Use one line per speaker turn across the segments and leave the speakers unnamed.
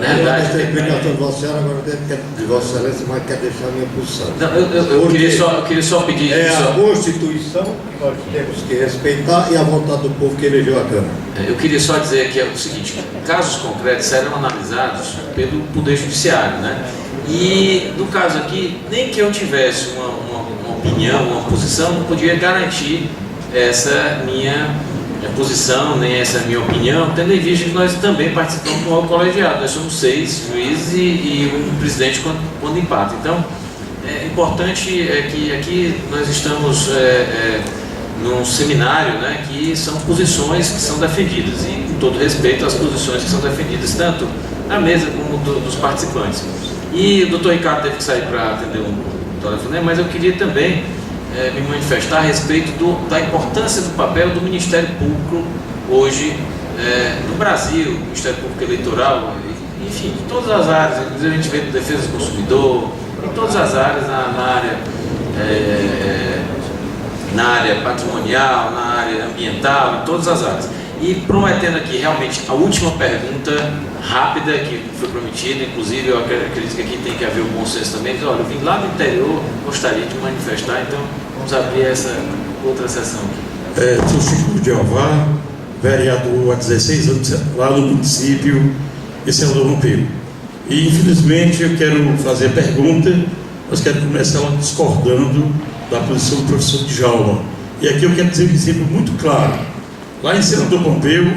Na realidade, essa explicação de Vossa Senhora, agora de Vossa Excelência, mas quer deixar a minha posição.
Não, eu queria só pedir...
É a Constituição que nós temos que respeitar e a vontade do povo que elegeu a Câmara.
Eu queria só dizer que é o seguinte, casos concretos serão analisados pelo Poder Judiciário, né? E, no caso aqui, nem que eu tivesse uma opinião, uma posição, não podia garantir essa minha posição, nem essa minha opinião, tendo em vista que nós também participamos do órgão colegiado. Nós somos 6 juízes e um presidente quando empata. Então, é importante que aqui nós estamos num seminário, né, que são posições que são defendidas, e com todo respeito às posições que são defendidas, tanto na mesa como dos participantes. E o doutor Ricardo teve que sair para atender um telefone, mas eu queria também me manifestar a respeito da importância do papel do Ministério Público hoje no Brasil, Ministério Público Eleitoral, enfim, em todas as áreas, inclusive a gente vê defesa do consumidor, em todas as áreas, na área patrimonial, na área ambiental, em todas as áreas. E prometendo aqui realmente a última pergunta rápida que foi prometida, inclusive eu acredito que aqui tem que haver um bom senso também. Olha, eu vim lá do interior, gostaria de manifestar, então vamos abrir essa outra sessão aqui.
Sou Chico de Jeová, vereador há 16 anos lá no município de São Rompeiro. E infelizmente eu quero fazer a pergunta, mas quero começar discordando da posição do professor Djalma. E aqui eu quero dizer um exemplo muito claro. Lá em Senador Pompeu,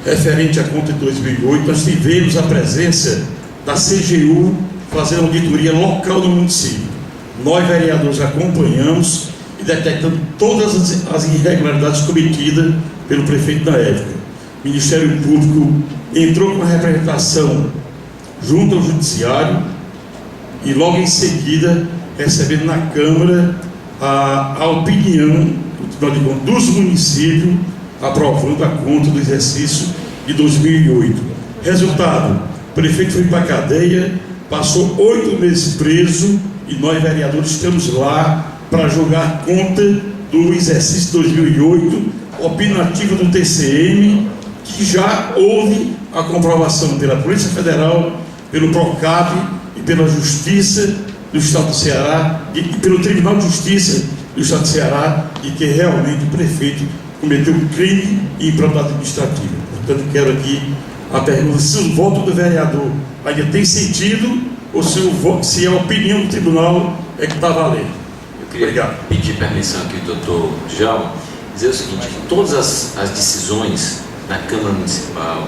referente à conta de 2008, nós tivemos a presença da CGU fazendo auditoria local no município. Nós, vereadores, acompanhamos e detectamos todas as irregularidades cometidas pelo prefeito na época. O Ministério Público entrou com a representação junto ao Judiciário e logo em seguida recebendo na Câmara a opinião dos municípios aprovando a conta do exercício de 2008. Resultado, o prefeito foi para a cadeia, passou 8 meses preso e nós, vereadores, estamos lá para julgar a conta do exercício 2008, opinativa do TCM, que já houve a comprovação pela Polícia Federal, pelo PROCAP e pela Justiça do Estado do Ceará e pelo Tribunal de Justiça do Estado do Ceará, e que realmente o prefeito cometeu um crime e improbidade administrativa. Portanto, quero aqui a pergunta se o voto do vereador ainda tem sentido ou se a opinião do tribunal é que está valendo.
Eu queria pedir permissão aqui do doutor Djalma, dizer o seguinte, que todas as decisões da Câmara Municipal,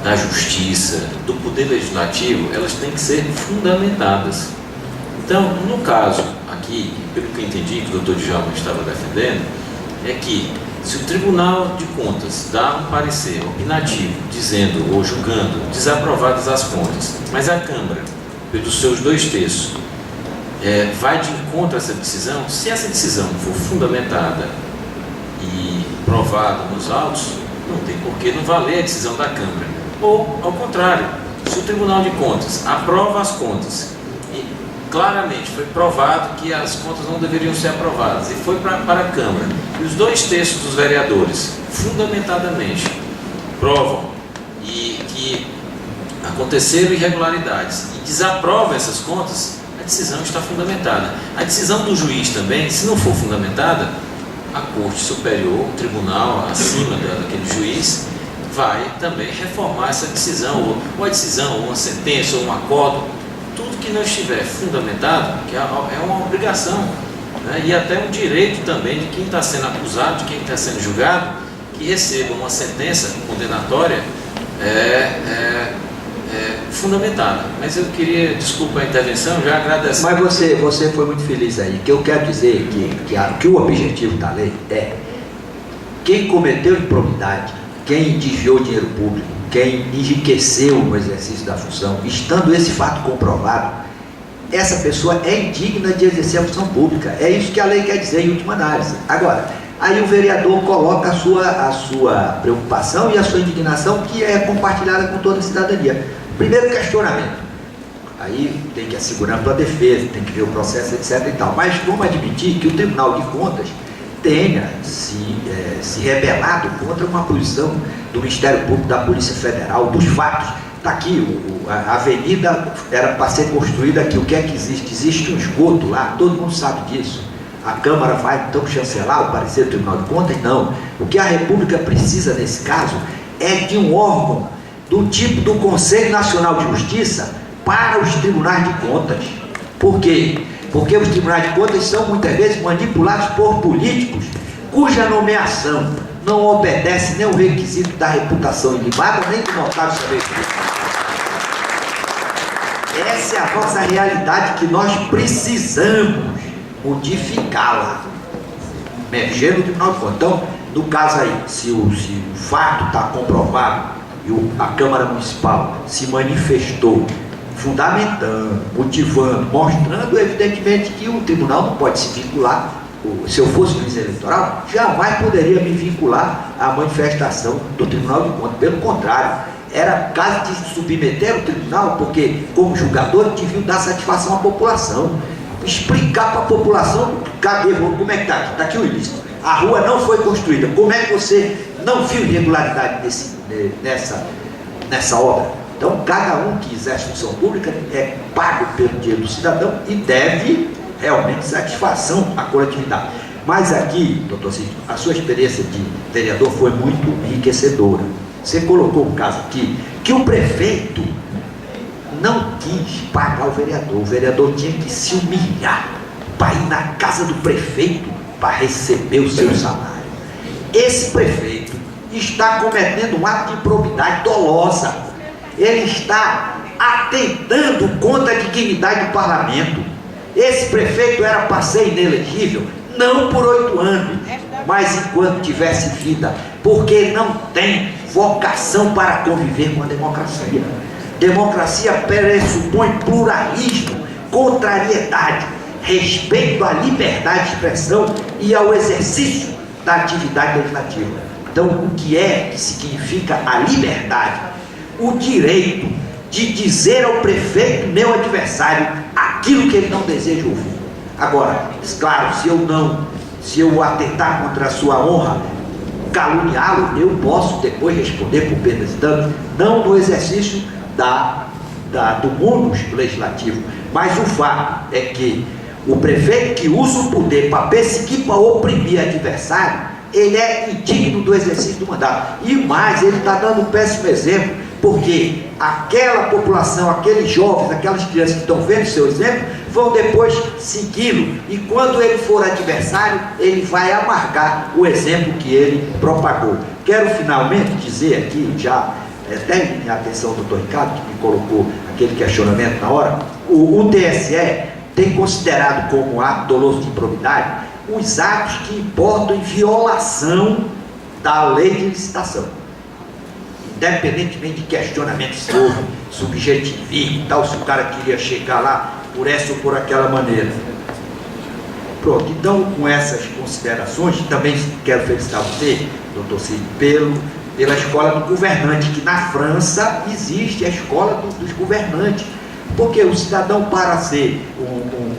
da Justiça, do Poder Legislativo, elas têm que ser fundamentadas. Então, no caso aqui, pelo que eu entendi que o doutor Djalma estava defendendo, é que se o Tribunal de Contas dá um parecer opinativo, dizendo ou julgando desaprovadas as contas, mas a Câmara, pelos seus 2/3, vai de encontro a essa decisão, se essa decisão for fundamentada e provada nos autos, não tem por que não valer a decisão da Câmara. Ou, ao contrário, se o Tribunal de Contas aprova as contas e claramente foi provado que as contas não deveriam ser aprovadas e foi para a Câmara, e os 2/3 dos vereadores fundamentadamente provam e que aconteceram irregularidades e desaprovam essas contas, a decisão está fundamentada. A decisão do juiz também, se não for fundamentada, a Corte Superior, o tribunal acima daquele juiz, vai também reformar essa decisão, ou a decisão, ou uma sentença, ou um acordo, tudo que não estiver fundamentado, que é uma obrigação, né? E até um direito também de quem está sendo acusado, de quem está sendo julgado, que receba uma sentença condenatória fundamentada. Mas eu queria, desculpa a intervenção, já agradeço.
Mas você foi muito feliz aí, que eu quero dizer que o objetivo da lei é quem cometeu improbidade, quem desviou dinheiro público, quem enriqueceu no exercício da função, estando esse fato comprovado, essa pessoa é indigna de exercer a função pública. É isso que a lei quer dizer em última análise. Agora, aí o vereador coloca a sua preocupação e a sua indignação, que é compartilhada com toda a cidadania. Primeiro questionamento, aí tem que assegurar a defesa, tem que ver o processo, etc. e tal. Mas vamos admitir que o Tribunal de Contas tenha se rebelado contra uma posição do Ministério Público, da Polícia Federal, dos fatos Está aqui, a avenida era para ser construída aqui. O que é que existe? Existe um esgoto lá, todo mundo sabe disso. A Câmara vai então chancelar o parecer do Tribunal de Contas? Não. O que a República precisa nesse caso é de um órgão do tipo do Conselho Nacional de Justiça para os tribunais de contas. Por quê? Porque os tribunais de contas são muitas vezes manipulados por políticos cuja nomeação não obedece nem o requisito da reputação ilibada, nem do notável saber jurídico. Essa é a nossa realidade que nós precisamos modificá-la. Mexer no Tribunal de Contas. Então, no caso aí, se o fato está comprovado e a Câmara Municipal se manifestou fundamentando, motivando, mostrando, evidentemente que o tribunal não pode se vincular. Se eu fosse juiz eleitoral, jamais poderia me vincular à manifestação do Tribunal de Contas. Pelo contrário, era caso de submeter o tribunal, porque como julgador deviam dar satisfação à população, explicar para a população, cadê, como é que está aqui? Está aqui o ilícito. A rua não foi construída. Como é que você não viu irregularidade nessa obra? Então, cada um que exerce função pública é pago pelo dinheiro do cidadão e deve realmente satisfação à coletividade. Mas aqui, doutor Cid, a sua experiência de vereador foi muito enriquecedora. Você colocou um caso aqui que o prefeito não quis pagar o vereador tinha que se humilhar para ir na casa do prefeito para receber o seu salário. Esse prefeito está cometendo um ato de improbidade dolosa. Ele está atentando contra a dignidade do parlamento. Esse prefeito era para ser inelegível, não por 8 anos, mas enquanto tivesse vida, porque não tem vocação para conviver com a democracia. Democracia pressupõe pluralismo, contrariedade, respeito à liberdade de expressão e ao exercício da atividade legislativa. Então, o que significa a liberdade? O direito de dizer ao prefeito, meu adversário, aquilo que ele não deseja ouvir. Agora, claro, se eu atentar contra a sua honra, caluniá-lo, eu posso depois responder por perdas e danos, não no exercício do mundo legislativo, mas o fato é que o prefeito que usa o poder para perseguir, para oprimir adversário, ele é indigno do exercício do mandato. E mais, ele está dando um péssimo exemplo, porque aquela população, aqueles jovens, aquelas crianças que estão vendo seu exemplo, vão depois segui-lo, e quando ele for adversário, ele vai amargar o exemplo que ele propagou. Quero finalmente dizer aqui, já até em atenção ao doutor Ricardo, que me colocou aquele questionamento na hora, o TSE tem considerado como ato doloso de improbidade os atos que importam em violação da lei de licitação. Independentemente de questionamento se houve subjetivismo e tal, se o cara queria chegar lá por essa ou por aquela maneira. Pronto, então com essas considerações, também quero felicitar você, doutor Cid, pela escola do governante, que na França existe a escola dos governantes, porque o cidadão, para ser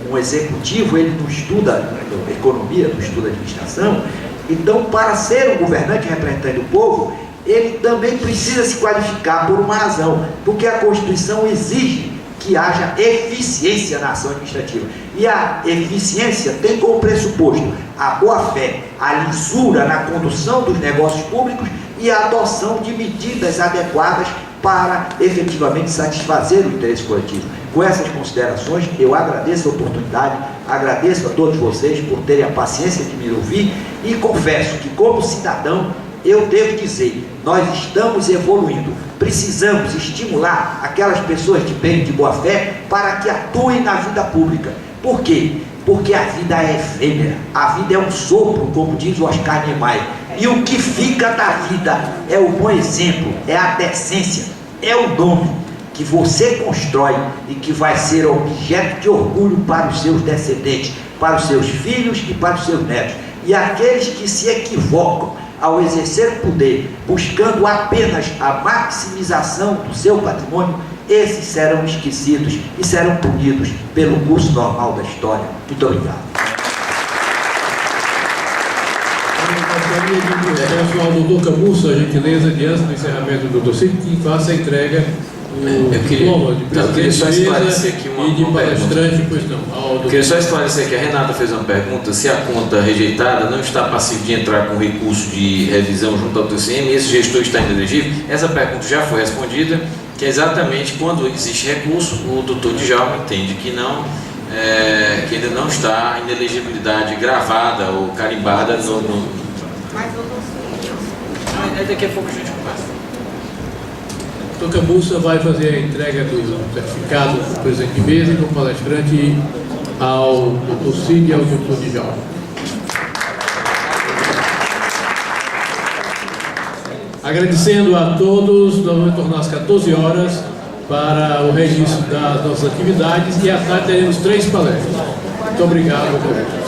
um executivo, ele não estuda economia, não estuda administração. Então, para ser um governante representante do povo, ele também precisa se qualificar por uma razão, porque a Constituição exige que haja eficiência na ação administrativa, e a eficiência tem como pressuposto a boa-fé, a lisura na condução dos negócios públicos e a adoção de medidas adequadas para efetivamente satisfazer o interesse coletivo. Com essas considerações, eu agradeço a oportunidade, agradeço a todos vocês por terem a paciência de me ouvir e confesso que, como cidadão, eu devo dizer, nós estamos evoluindo, precisamos estimular aquelas pessoas de bem e de boa fé para que atuem na vida pública. Por quê? Porque a vida é efêmera, a vida é um sopro, como diz o Oscar Niemeyer, e o que fica da vida é o bom exemplo, é a decência, é o nome que você constrói e que vai ser objeto de orgulho para os seus descendentes, para os seus filhos e para os seus netos. E aqueles que se equivocam ao exercer o poder, buscando apenas a maximização do seu patrimônio, esses serão esquecidos e serão punidos pelo curso normal da história. Muito obrigado.
Peço ao doutor Camusso a gentileza, diante do encerramento do doutor Cid, que faça a entrega
Eu queria só esclarecer aqui uma
e de
pergunta.
palestrante, pois não.
Eu queria só esclarecer que a Renata fez uma pergunta se a conta rejeitada não está passiva de entrar com recurso de revisão junto ao TCM e esse gestor está inelegível. Essa pergunta já foi respondida, que é exatamente quando existe recurso, o doutor Djalma entende que não, que ainda não está a inelegibilidade gravada ou carimbada no... Daqui a pouco a gente conversa.
O doutor Camussa vai fazer a entrega do certificado do presidente de mesa e do palestrante ao doutor Cid e ao doutor Djalma. Agradecendo a todos, nós vamos tornar às 14 horas para o registro das nossas atividades e à tarde teremos 3 palestras. Muito obrigado.